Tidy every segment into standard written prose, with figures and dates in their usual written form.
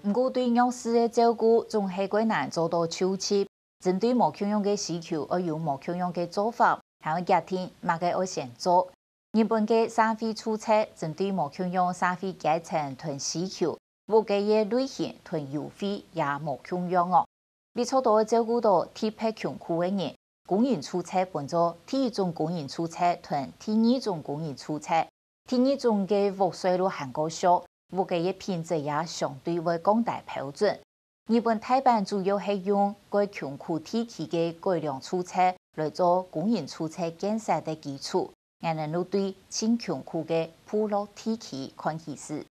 不过对弱势的照顾仲系过难做到抽签。针对无强用嘅需求，要有无强用嘅做法，还有家庭嘛嘅要先做。日本嘅社会政策针对无强用社会阶层同需求，无嘅嘅类型同优惠也无强用哦。你初到照顾到特别穷苦嘅人，公营政策分做第一种公营政策同第二种公营政策。第二种嘅屋税率限高少，屋嘅嘅品质也相对会降大标准。日本台版主要係用該窮苦地區嘅改良政策來做公營政策建設嘅基礎，讓人哋對清窮苦嘅部落地區看起時。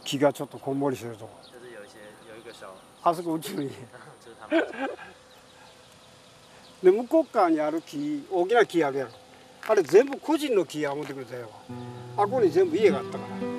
木がちょっとこんもりしてるとこ。あそこ宇宙に。で向こう側にある木、大きな木あるやろ。あれ全部個人の木や思ってくれたよ。あこに全部家があったから。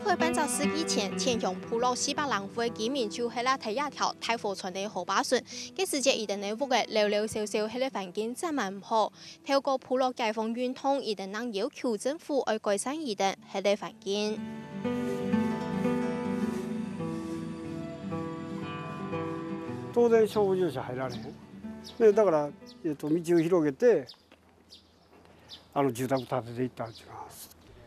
在半个世纪前，前用部落400人户的居民就喺那睇一條太湖船的河壩船，嘅時節一定嘅屋嘅寥寥少少，喺啲環境真係唔好。透過部落解放運動，一定能要求政府去改善一定喺啲環境。当然消防車入られへん。でだから道を広げて住宅建てていったんですよ。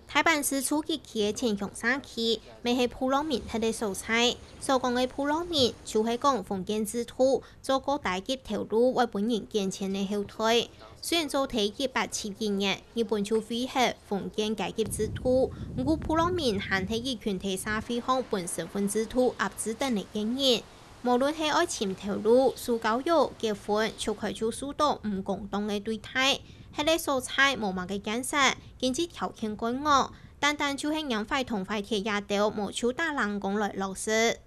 台版是初期期嘅前向社區，未係部落民喺度蔬菜。所講嘅部落民，就係講封建制度做過大級投入為本人建設嘅後退。雖然做睇1872年，日本就廢棄封建階級制度，不過部落民還係以群體社會向本身份制度壓制等嘅經驗。無論係愛情投入、受教育、結婚，就佢就受到唔公道嘅對待。喺啲蔬菜無乜嘅建設，經濟條件改惡，單就係讓快同快鐵也都無求大人工來落實。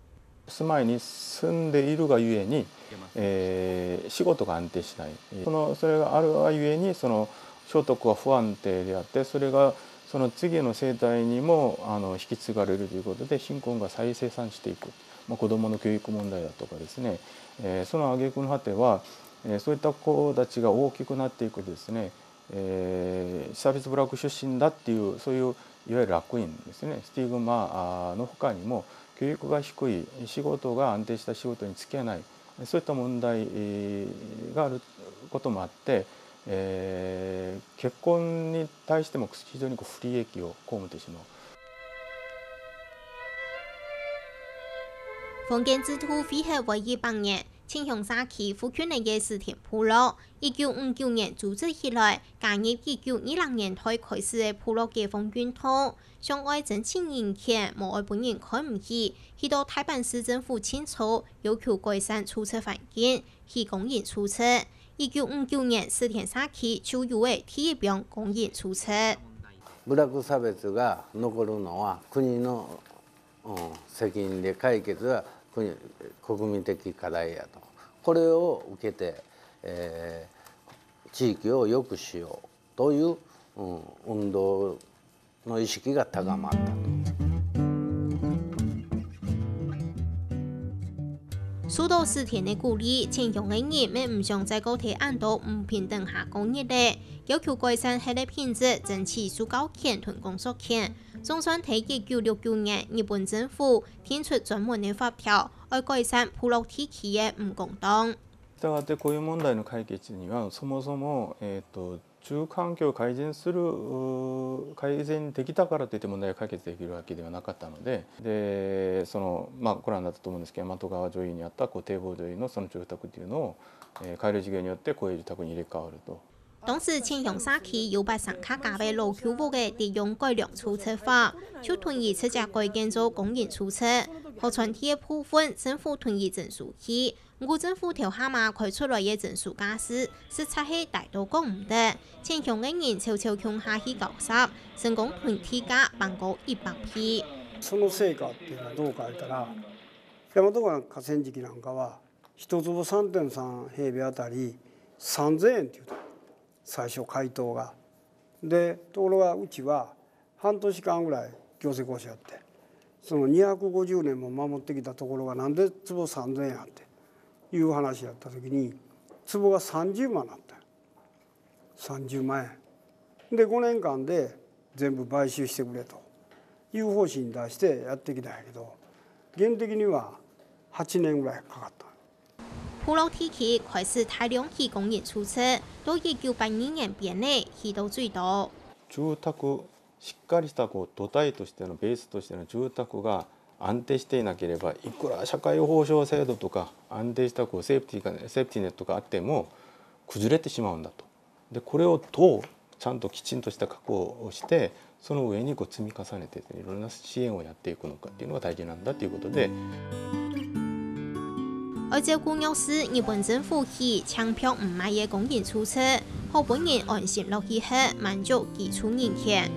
住まいに住んでいるがゆえに、仕事が安定しない。それがあるがゆえに所得は不安定であって、それがその次の世代にも引き継がれるということで貧困が再生産していく。子どもの教育問題だとかですね、その挙句の果てはそういった子たちが大きくなっていくですね、差別部落出身だっていうそういういわゆる烙印ですね、スティグマの他にも教育が低い、仕事が安定した仕事に就けない、そういった問題があることもあって、結婚に対しても非常に不利益を被ってしまう。封建制度廢棄為200年，前向社區復權嘅石田部落，1959年組織起來，加入1920年代開始嘅部落解放運動，想愛爭取人權，無愛本人看唔起，去到台版市政府清楚要求改善住宅環境，去公營住宅。1959年石田社區就有嘅第一棟公營住宅。部落差別が残るのは国の責任で解決は国民的課題やと。これを受けて、地域を良くしようという、運動の意識が高まったと。受到石田的鼓勵，前向嘅人咪唔想在高鐵安到唔平等下工業咧，要求改善喺啲品質，爭取受教權同工作權。總算喺1969年，日本政府提出專門嘅法條，來改善部落地區嘅唔公當。したがってこういう問題の解決にはそもそも、住環境を改善できたからといって問題が解決できるわけではなかったので、ご覧になったと思うんですけど、大和川沿いにあった堤防沿いのその住宅というのを、改良事業によって公営住宅に入れ替わると。當時前向社區有把上卡加嘅老舊屋嘅利用改良出車法，就同意直接改建做公營出車，河川體嘅部分政府同意整數起。不過政府條下馬開出來嘅整數假使，實際係大到講唔得。前向嘅人悄悄向下去90，成功團體價辦過100批。その成果っていうのはどうか言ったら、大和川河川敷なんかは1坪 3.3 平米あたり3000円っていうと最初回答が。でところがうちは半年間ぐらい行政交渉やってその250年も守ってきたところがなんで坪3000円やっていう話やった時に坪が30万あったよ。30万円で5年間で全部買収してくれという方針出してやってきたんやけど原的には8年ぐらいかかった。普洛地区开始大量起工人出车，到1982年边内起到最多。住宅しっかりした土台としてのベースとしての住宅が安定していなければいくら社会保障制度とか安定したセーフティーネットがあっても崩れてしまうんだと。でこれをどうちゃんときちんとした確保をしてその上に積み重ねていろんな支援をやっていくのかっていうのが大事なんだということで。按照公約是日本政府起搶票唔買嘅工人出車，好本人安心落去後滿足基礎人權。